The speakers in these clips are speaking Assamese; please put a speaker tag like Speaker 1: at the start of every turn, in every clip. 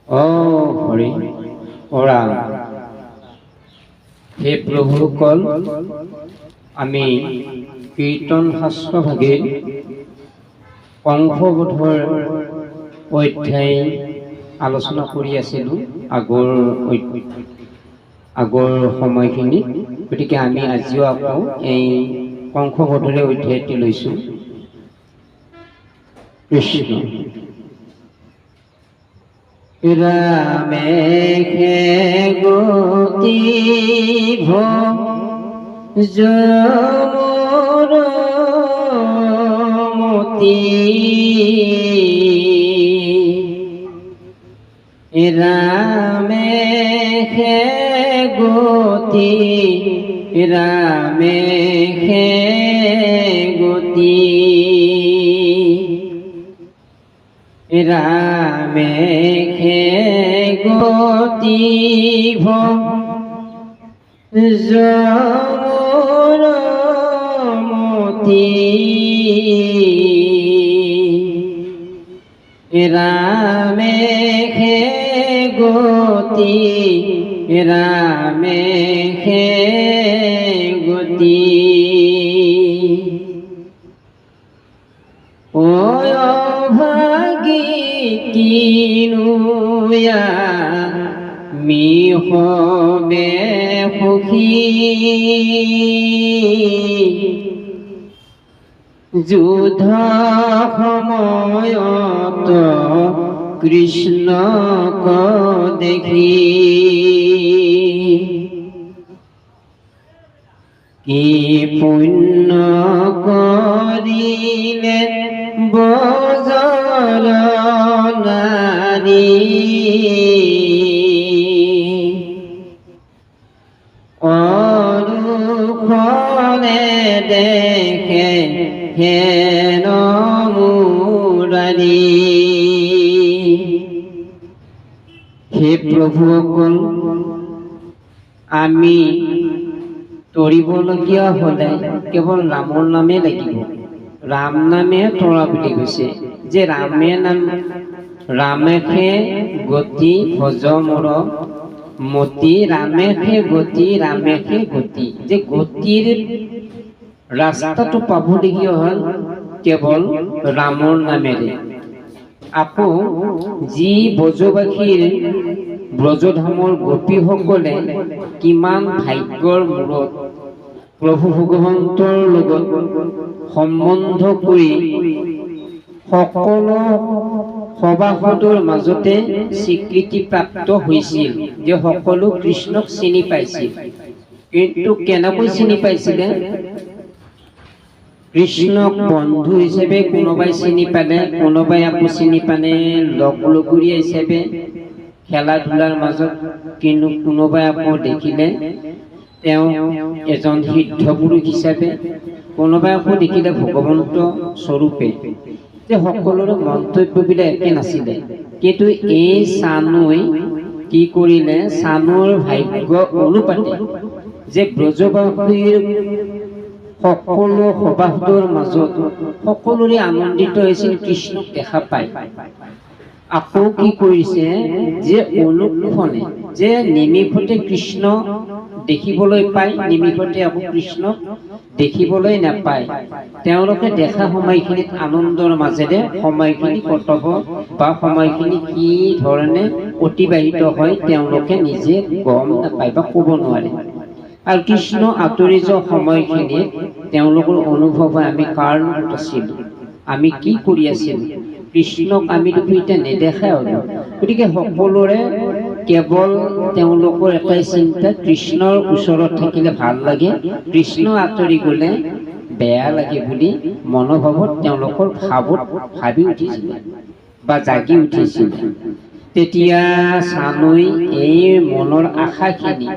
Speaker 1: হৰি ওৰা হে প্ৰভুসকল, আমি কীৰ্তন শাস্ত্ৰ ভাগিৰ কংসবধৰ অধ্যায় আলোচনা কৰি আছিলোঁ আগৰ সময়খিনিত। গতিকে আমি আজিও আকৌ এই কংসবধৰে অধ্যায়টি লৈছোঁ। কৃষ্ণ ৰামেহে গতি ভজমৰ মতি, ৰামেহে গতি, ৰামেহে গতি, ৰামেহে গতি ভজমৰ মতি, ৰামেহে গতি, ৰামেহে গতি, অভাগী কিনো আমি হবে সুখী, যুদ্ধ সময়ত কৃষ্ণক দেখি, কি পুণ্য কৰিলে বজৰ নাৰী, অনুফলে দেখে হেন মুৰাৰী। হে প্ৰভুসকল, আমি তৰিবলগীয়া হ'লে কেৱল ৰামৰ নামেই লাগিব। ৰাম নামে তৰা বুলি কৈছে, যে ৰামেহে গতি ভজমৰ মতি, ৰামেহে গতি, ৰামেহে গতি, যে গতিৰ ৰাস্তাটো পাবলগীয়া হ'ল কেৱল ৰামৰ নামেৰে। আকৌ যি ব্ৰজবাসীৰ ব্ৰজধামৰ গোপীসকলে কিমান ভাগ্যৰ মূৰত প্ৰভু ভগৱন্তৰ লগত সম্বন্ধ কৰি সকলো সভাসদৰ মাজতে স্বীকৃতি প্ৰাপ্ত হৈছিল, যে সকলো কৃষ্ণক চিনি পাইছিল। কিন্তু কেনেকৈ চিনি পাইছিলে? কৃষ্ণক বন্ধু হিচাপে কোনোবাই চিনি পালে, কোনোবাই আকৌ চিনি পালে লগৰীয়া হিচাপে খেলা ধূলাৰ মাজত, কিন্তু কোনোবাই আকৌ দেখিলে তেওঁ এজন সিদ্ধ পুৰুষ হিচাপে, কোনোবাই আকৌ দেখিলে ভগৱন্ত স্বৰূপে। যে সকলোৰে মন্তব্যবিলাক একে নাছিলে। কিন্তু এই চানুই কি কৰিলে, চানুৰ ভাগ্য অনুপাতে যে ব্ৰজবাসীৰ সকলো সভাসদৰ মাজত সকলোৰে আনন্দিত হৈছিল কৃষ্ণক দেখা পায়। আকৌ কি কৰিছে, যে অনুক্ষণে, যে নিমিষতে কৃষ্ণ দেখিবলৈ পায়, নিমিষতে আকৌ কৃষ্ণক দেখিবলৈ নাপায়। তেওঁলোকে দেখা সময়খিনিত আনন্দৰ মাজেৰে সময়খিনি কটাব, বা সময়খিনি কি ধৰণে অতিবাহিত হয় তেওঁলোকে নিজে গম নাপায় বা ক'ব নোৱাৰে। আৰু কৃষ্ণ আঁতৰি যোৱা সময়খিনিত তেওঁলোকৰ অনুভৱ হয়, আমি কাৰ লগত আছিলোঁ, আমি কি কৰি আছিলোঁ, কৃষ্ণক আমি এতিয়া নেদেখাই হ'লো। গতিকে সকলোৰে কেৱল তেওঁলোকৰ এটাই চিন্তা, কৃষ্ণৰ ওচৰত থাকিলে ভাল লাগে, কৃষ্ণ আঁতৰি গ'লে বেয়া লাগে বুলি মনোভাৱত তেওঁলোকৰ ভাবি উঠিছিল বা জাগি উঠিছিল। তেতিয়া চানুই এই মনৰ আশাখিনি,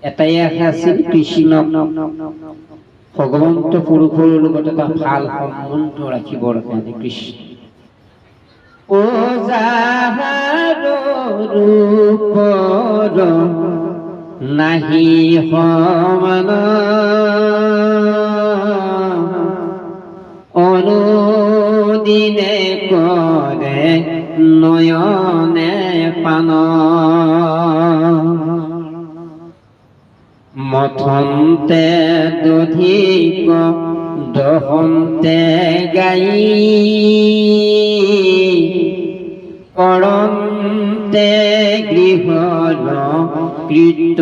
Speaker 1: এটাই আশা আছিল, কৃষ্ণক ভগৱন্ত পুৰুষৰ লগত এটা ভাল সম্বন্ধ ৰাখিবৰ কাৰণে। কৃষ্ণ ও যাহাৰ ৰূপৰ নাহি সমান, অনুদিনে কৰে নয়নে পান মথন্তে দধিক দহন্তে গাই কৰন্তে গৃহৰ কৃত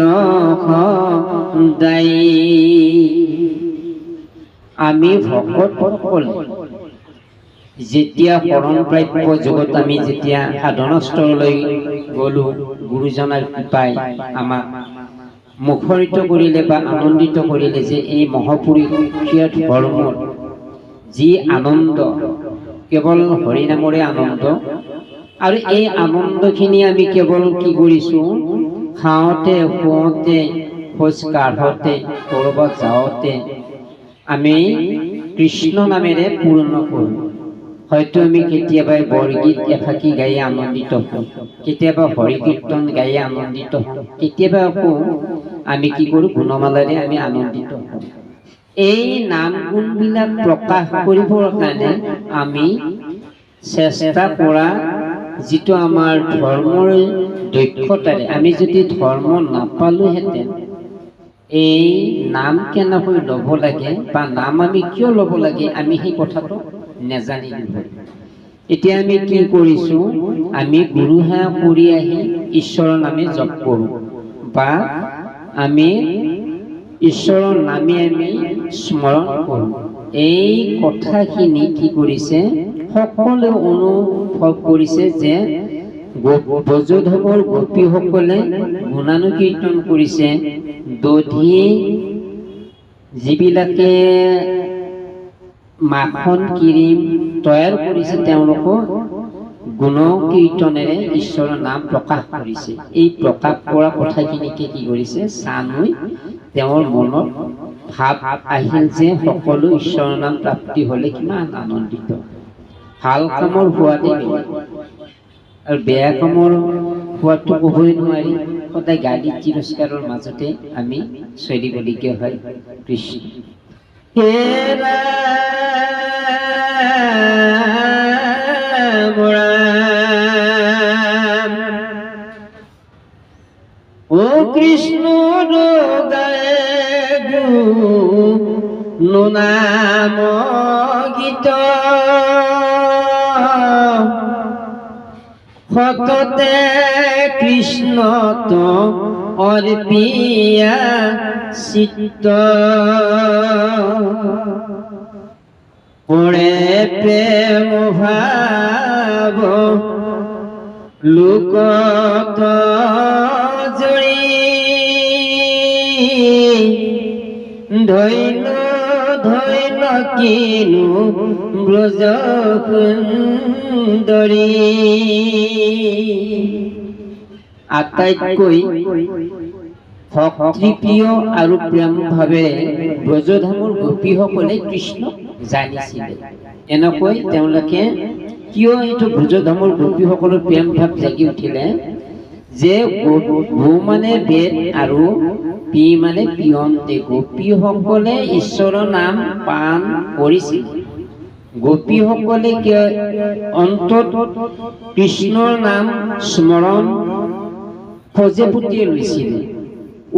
Speaker 1: দায়ী। আমি ভকতসকল যেতিয়া শৰণপ্ৰাপ্য যুগত আমি যেতিয়া সাধনা স্তৰলৈ গ'লো, গুৰুজনাৰ কৃপাই আমাক মুখৰিত কৰিলে বা আনন্দিত কৰিলে যে এই মহাপুৰুষীয় ধৰ্মৰ যি আনন্দ কেৱল হৰিনামৰে আনন্দ, আৰু এই আনন্দখিনি আমি কেৱল কি কৰিছোঁ, খাওঁতে শুওঁতে খোজ কাঢ়োঁতে ক'ৰবাত যাওঁতে আমি কৃষ্ণ নামেৰে পূৰ্ণ কৰোঁ। হয়তো আমি কেতিয়াবা বৰগীত এফাকি গাই আনন্দিত হওঁ, কেতিয়াবা হৰি কীৰ্তন গাই আনন্দিত হওঁ, কেতিয়াবা আকৌ আমি কি কৰোঁ, গুণমালাৰে আমি আনন্দিত হওঁ। এই নাম গুণবিলাক প্ৰকাশ কৰিবৰ কাৰণে আমি চেষ্টা কৰা যিটো আমাৰ ধৰ্মৰ দক্ষতাৰে আমি যদি ধৰ্ম নাপালোহেঁতেন, এই নাম কেনেকৈ ল'ব লাগে বা নাম আমি কিয় ল'ব লাগে আমি সেই কথাটো নেজানিলো। এতিয়া আমি কি কৰিছোঁ, আমি গুৰু সেৱা কৰি আহি ঈশ্বৰৰ নামে জপ কৰোঁ বা আমি ঈশ্বৰৰ নামে আমি স্মৰণ কৰোঁ। এই কথাখিনি কি কৰিছে, সকলোৱে অনুভৱ কৰিছে যে ব্ৰজধামৰ গোপীসকলে গুণানুকীৰ্তন কৰিছে, দধি যিবিলাকে মাখন ক্ৰীম তৈয়াৰ কৰিছে তেওঁলোকক গুণ কীৰ্তনেৰে ঈশ্বৰৰ নাম প্ৰকাশ কৰিছে। এই প্ৰকাশ কৰা কথাখিনিকে কি কৰিছে, চানুই তেওঁৰ মনত ভাৱ আহিল যে সকলো ঈশ্বৰৰ নাম প্ৰাপ্তি হ'লে কিমান আনন্দিত। ভাল কামৰ সোৱাদেই বেলেগ আৰু বেয়া কামৰ সোৱাদটো ক'বই নোৱাৰি। সদায় গালি তিৰস্কাৰৰ মাজতে আমি চলিবলগীয়া হয়। কৃষ্ণ হে ৰাম ৰাম, ও কৃষ্ণ গায়ে গুণ নাম গীত, সততে কৃষ্ণ তো অৰ্পিয়া চিত্ত, পৰে প্ৰেম ভাৱ লোকত জৰি, ধৈন্য ধৈন্য কিনো ব্ৰজ সুন্দৰী। আটাইতকৈ ভক্তিপ্ৰিয় আৰু প্ৰেম ভাৱেৰে ব্ৰজধামৰ গোপীসকলে কৃষ্ণক জানিছিলে। এনেকৈ তেওঁলোকে কিয় এইটো ব্ৰজধামৰ গোপীসকলৰ প্ৰেম ভাৱ জাগি উঠিলে যে গো মানে বেদ আৰু পি মানে পিয়ন্তে, গোপীসকলে ঈশ্বৰৰ নাম পান কৰিছিল। গোপীসকলে অন্তত কৃষ্ণৰ নাম স্মৰণ সজে পুতিয়ে লৈছিলে,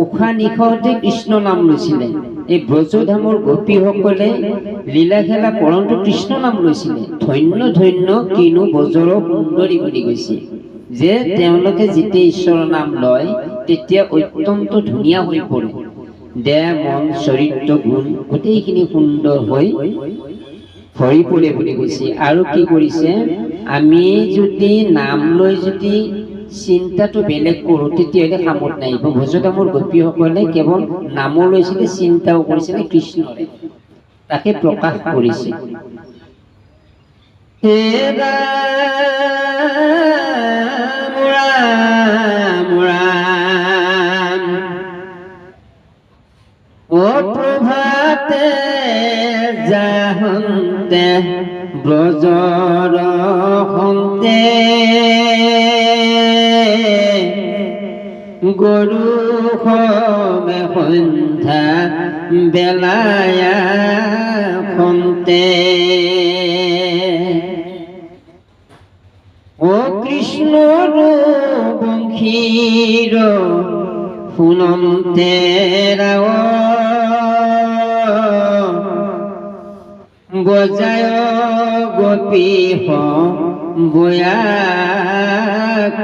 Speaker 1: উশাহ নিশাহতে কৃষ্ণ নাম লৈছিলে। এই ব্ৰজধামৰ গোপীসকলে লীলা খেলা পৰন্তু কৃষ্ণ নাম লৈছিলে। ধন্য ধন্য কিনো ব্ৰজৰ সুন্দৰী বুলি কৈছে যে তেওঁলোকে যেতিয়া ঈশ্বৰৰ নাম লয় তেতিয়া অত্যন্ত ধুনীয়া হৈ পৰে, দেহ মন চৰিত্ৰ গুণ গোটেইখিনি সুন্দৰ হৈ ভৰি পৰে বুলি কৈছে। আৰু কি কৰিছে, আমি যদি নাম লৈ যদি চিন্তাটো বেলেগ কৰোঁ তেতিয়াহ'লে কামত নাহিব। ব্ৰজধামৰ গোপীসকলে কেৱল নামো লৈছিলে, চিন্তাও কৰিছিলে কৃষ্ণৰে, তাকে প্ৰকাশ কৰিছে। হে ৰাম ৰাম ৰাম, ও প্ৰভাতে যাহন্তে ব্ৰজৰ হন্তে, গৰু সমে সন্ধ্যা বেলায়া খন্তে, ও কৃষ্ণ বংশীৰ শুনন্তে ৰাও বজায় গোপী বয়া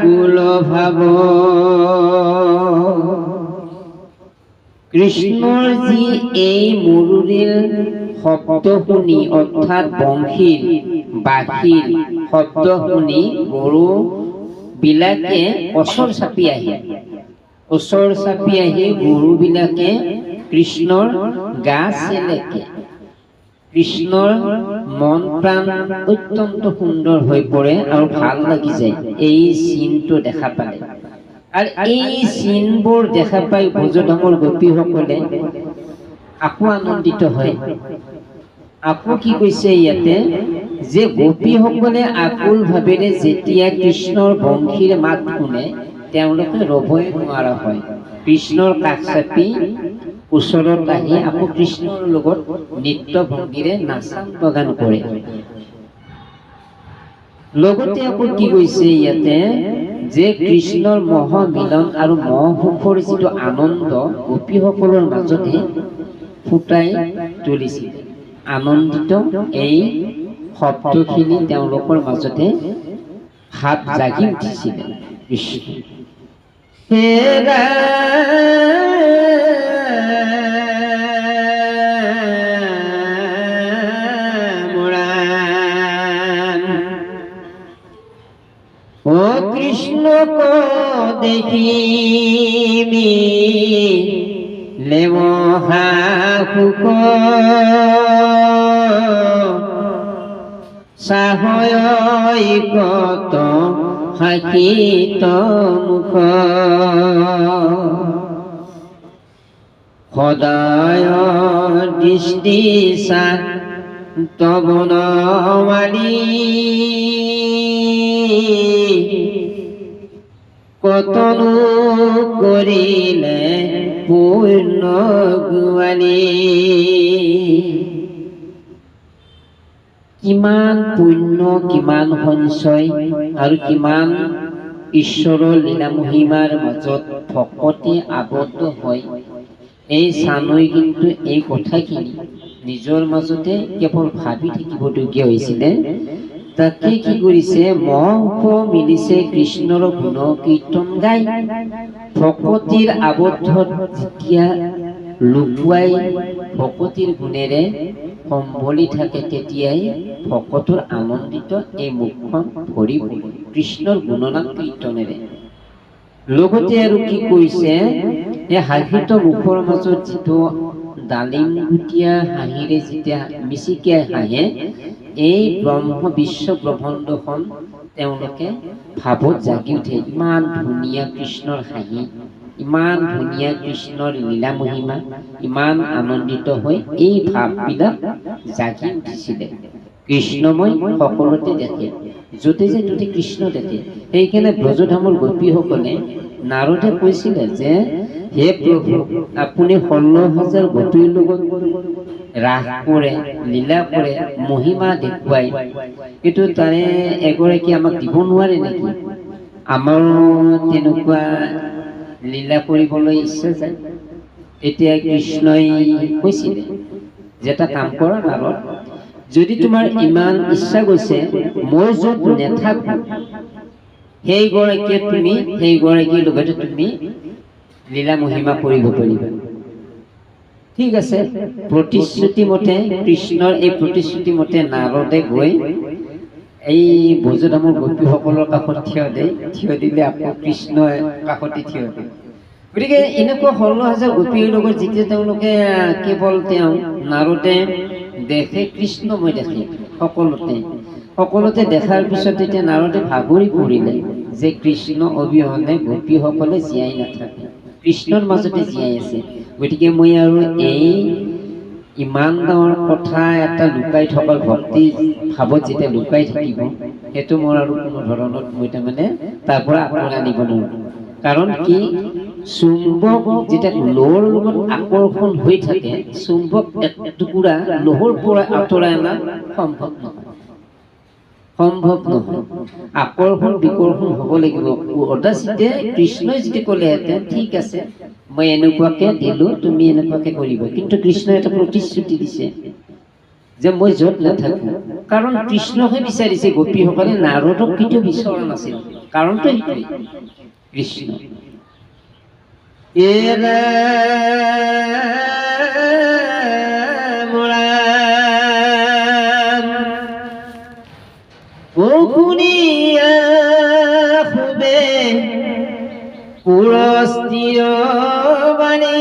Speaker 1: কুল ভাব কৃষ্ণৰ যি এই মুৰুৰীৰ শব্দ শুনি অৰ্থাৎ বংশীৰ বাঁশীৰ শব্দ শুনি গৰু বিলাকে ওচৰ চাপি আহি গৰু বিলাকে কৃষ্ণৰ গা চেলেকে কৃষ্ণৰ মন প্ৰাণ অত্যন্ত সুন্দৰ হৈ পৰে আৰু ভাল লাগি যায় এই চিনটো দেখা পালে। আৰু এই চিনবোৰ দেখা পাই ব্ৰজধামৰ গোপীসকলে আকৌ আনন্দিত হয়। আকৌ কি কৈছে ইয়াতে যে গোপীসকলে আকুল ভাৱেৰে যেতিয়া কৃষ্ণৰ বংশীৰ মাত শুনে তেওঁলোকে ৰ'বই নোৱাৰা হয়, কৃষ্ণৰ কাষ চাপি ওচৰত আহি আকৌ কৃষ্ণৰ লগত নৃত্য ভংগীৰে নাচান বাগান কৰে। লগতে আকৌ কি কৈছে ইয়াতে যে কৃষ্ণৰ মহামিলন আৰু মহসুখৰ যিটো আনন্দ গোপীসকলৰ মাজতে ফুটাই তুলিছিল। আনন্দিত এই শব্দখিনি তেওঁলোকৰ মাজতে ভাৱ জাগি উঠিছিল। কৃষ্ণ ও কৃষ্ণ কো দেখিমি লেমহা সুখ সাহয় কত হাকিত মুখ সদায় দৃষ্টি তবন মালি কতনো কৰিলে পূৰ্ণ গোৱালি। কিমান পুণ্য কিমান সঞ্চয় আৰু কিমান ঈশ্বৰৰ লীলা মহিমাৰ মাজত ভকতে আবদ্ধ হয় এই চানৈ কিন্তু এই কথাখিনি নিজৰ মাজতে কেৱল ভাবি থাকিবলগীয়া হৈছিলে। তাকে কি কৰিছে মহসুখ মিলিছে কৃষ্ণৰ গুণ কীৰ্তন গাই ভকতিৰ আবদ্ধত যেতিয়া লুকুৱাই ভকতিৰ গুণেৰে সম্বলি থাকে তেতিয়াই ভকতৰ আনন্দিত এই মুখখন ভৰি পৰে কৃষ্ণৰ গুণনাম কীৰ্তনেৰে। লগতে আৰু কি কৈছে এই হাঁহিত মুখৰ মাজত যিটো ডালিম গুটিয়া হাঁহিৰে যেতিয়া মিচিকিয়াই হাঁহে এই ব্ৰহ্ম বিশ্ব ব্ৰহ্মাণ্ডখন তেওঁলোকে ভাৱত জাগি উঠে। ইমান ধুনীয়া কৃষ্ণৰ হাঁহি, ইমান ধুনীয়া কৃষ্ণৰ লীলা মহিমা, ইমান আনন্দিত হৈ এই ভাৱবিলাক জাগি উঠিছিলে। কৃষ্ণময় সকলোতে দেখে, য'তে যে ত'তে কৃষ্ণ দেখে। সেইকাৰণে ব্ৰজধামৰ গোপীসকলে নাৰদে কৈছিলে যে হে প্ৰভু আপুনি 16,000 গোপীৰ লগত ৰাস কৰে, লীলা কৰে, মহিমা দেখুৱাই, কিন্তু তাৰে এগৰাকী আমাক দিব নোৱাৰে নেকি? আমাৰ তেনেকুৱা লীলা কৰিবলৈ ইচ্ছা যায়। তেতিয়া কৃষ্ণই কৈছিলে যে এটা কাম কৰা নাৰদ, যদি তোমাৰ ইমান ইচ্ছা গৈছে মই য'ত নেথাকো সেইগৰাকীৰ লগতে তুমি লীলা মহিমা কৰিব পাৰিবা। ঠিক আছে, প্ৰতিশ্ৰুতি মতে কৃষ্ণৰ এই প্ৰতিশ্ৰুতি মতে নাৰদে গৈ এই ব্ৰজধামৰ গোপীসকলৰ কাষত থিয় দিলে আকৌ কৃষ্ণই কাষতে থিয় দিয়ে। গতিকে এনেকুৱা 16,000 গোপীৰ লগত যেতিয়া তেওঁলোকে কেৱল নাৰদে দেখে কৃষ্ণময় দেখে সকলোতে দেখাৰ পিছত এতিয়া নাৰদে ভাগৰি পৰিলে যে কৃষ্ণ অবিহনে গোপীসকলে জীয়াই নাথাকে, কৃষ্ণৰ মাজতে জীয়াই আছে। গতিকে মই আৰু এই ইমান ডাঙৰ কথা এটা লুকাই থকাৰ ভক্তি ভাৱত যেতিয়া লুকাই থাকিব সেইটো মোৰ আৰু কোনো ধৰণত মই তাৰমানে তাৰ পৰা আঁতৰাই আনিব নোৱাৰো। কাৰণ কি চুম্বক যেতিয়া লোহৰ লগত আকৰ্ষণ হৈ থাকে, চুম্বক এটুকুৰা লোহৰ পৰা আঁতৰাই অনা সম্ভৱ নহয়। সম্ভৱ নহয়। আকৰ্ষণ বিকৰ্ষণ হ'ব লাগিব। অদাচিতে কৃষ্ণই যদি ক'লেহেঁতেন ঠিক আছে মই এনেকুৱাকে দিলো তুমি এনেকুৱাকে কৰিবা, কিন্তু কৃষ্ণই এটা প্ৰতিশ্ৰুতি দিছে যে মই য'ত নাথাকো। কাৰণ কৃষ্ণহে বিচাৰিছে, গোপীসকলে নাৰদক কেতিয়াও বিচৰা নাছিল। কাৰণটো সেইটোৱেই, কৃষ্ণ পুৰস্তিয় বাণী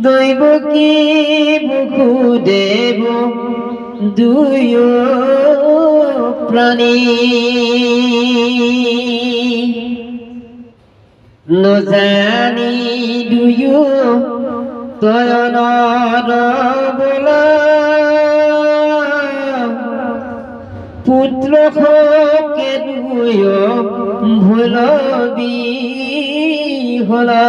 Speaker 1: দৈৱকী বসুদেৱ দুয়ো প্ৰাণী নজানি দুয়ো তয়নৰ বল পুত্ৰ শোকে দুয়ো ভুল বিহলা।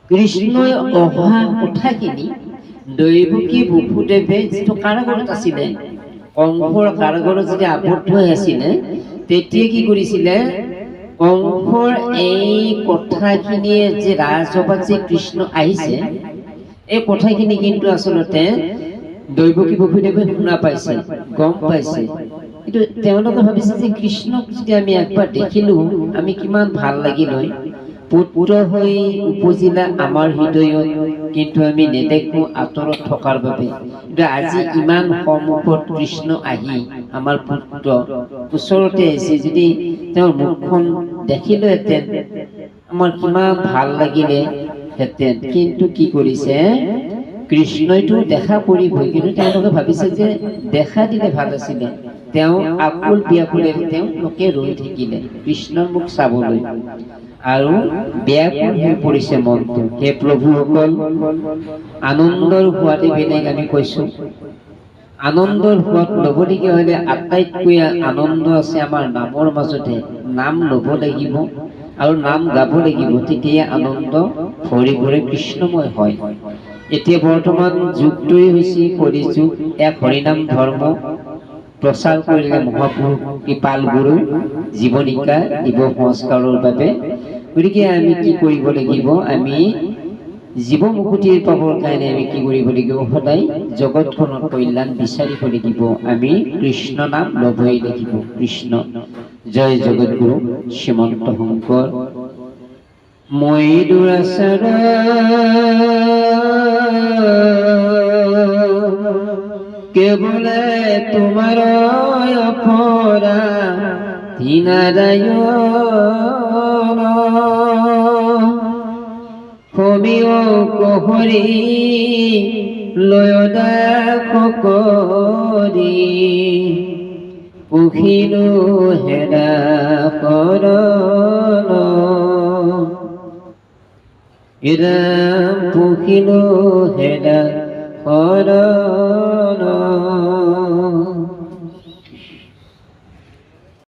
Speaker 1: কৃষ্ণই অহা কথাখিনি দৈৱকী বসুদেৱে যিটো কাৰাগাৰত আছিলে, কংসৰ কাৰাগাৰত যেতিয়া আবদ্ধ হৈ আছিলে, তেতিয়া কি কৰিছিলে, কংসৰ এই কথাখিনিয়ে যে ৰাজসভাত যে কৃষ্ণ আহিছে, এই কথাখিনি কিন্তু আচলতে দৈৱকী বসুদেৱে শুনা পাইছে, গম পাইছে। কিন্তু তেওঁলোকে ভাবিছে যে কৃষ্ণক যদি আমি একবাৰ দেখিলো আমি কিমান ভাল লাগিল হয়, পুত্ৰ হৈ উপজিলা আমাৰ হৃদয়ত, কিন্তু আমি নেদেখো আঁতৰত থকাৰ বাবে। কিন্তু আজি ইমান সন্মুখত কৃষ্ণ আহি আমাৰ পুত্ৰ ওচৰতে আহিছে, যদি তেওঁৰ মুখখন দেখিলোহেঁতেন আমাৰ কিমান ভাল লাগিলে হেঁতেন। কিন্তু কি কৰিছে, কৃষ্ণইতো দেখা কৰিবই, কিন্তু তেওঁলোকে ভাবিছে যে দেখা দিলে ভাল আছিলে। তেওঁ আকুল বিয়াকুলেৰে তেওঁলোকে ৰৈ থাকিলে কৃষ্ণৰ মুখ চাবলৈ, আৰু ব্যাকুল হৈ পৰিছে মনটো। হে প্ৰভুসকল, আনন্দৰ সোৱাদে বেলেগ। আমি কৈছো আনন্দৰ সোৱাদ ল'বলগীয়া হ'লে আটাইতকৈ আনন্দ আছে আমাৰ নামৰ মাজতে। নাম ল'ব লাগিব আৰু নাম গাব লাগিব, তেতিয়া আনন্দ ভৰি ভৰি কৃষ্ণময় হয়। এতিয়া বৰ্তমান যুগটোৱেই হৈছে কলি যুগ। এক হৰিনাম ধৰ্ম প্ৰচাৰ কৰিলে মহাপুৰুষ কৃপাল গুৰু জীৱনিকা দিব সংস্কাৰৰ বাবে। গতিকে আমি কি কৰিব লাগিব, আমি জীৱ মুকুতিৰ পাবৰ কাৰণে আমি কি কৰিব লাগিব, সদায় জগতখনৰ কল্যাণ বিচাৰিব লাগিব। আমি কৃষ্ণ নাম ল'বই লাগিব। কৃষ্ণ জয় জগতগুৰু শ্ৰীমন্ত শংকৰ। মই দুৰাচাৰ কেৱলে তোমাৰ অপৰা দীনাদায়ন সমিও কহৰি লয়দাস কৰি পুখিলো হেৰা কৰণ পুখিলো হেৰা কৰণ।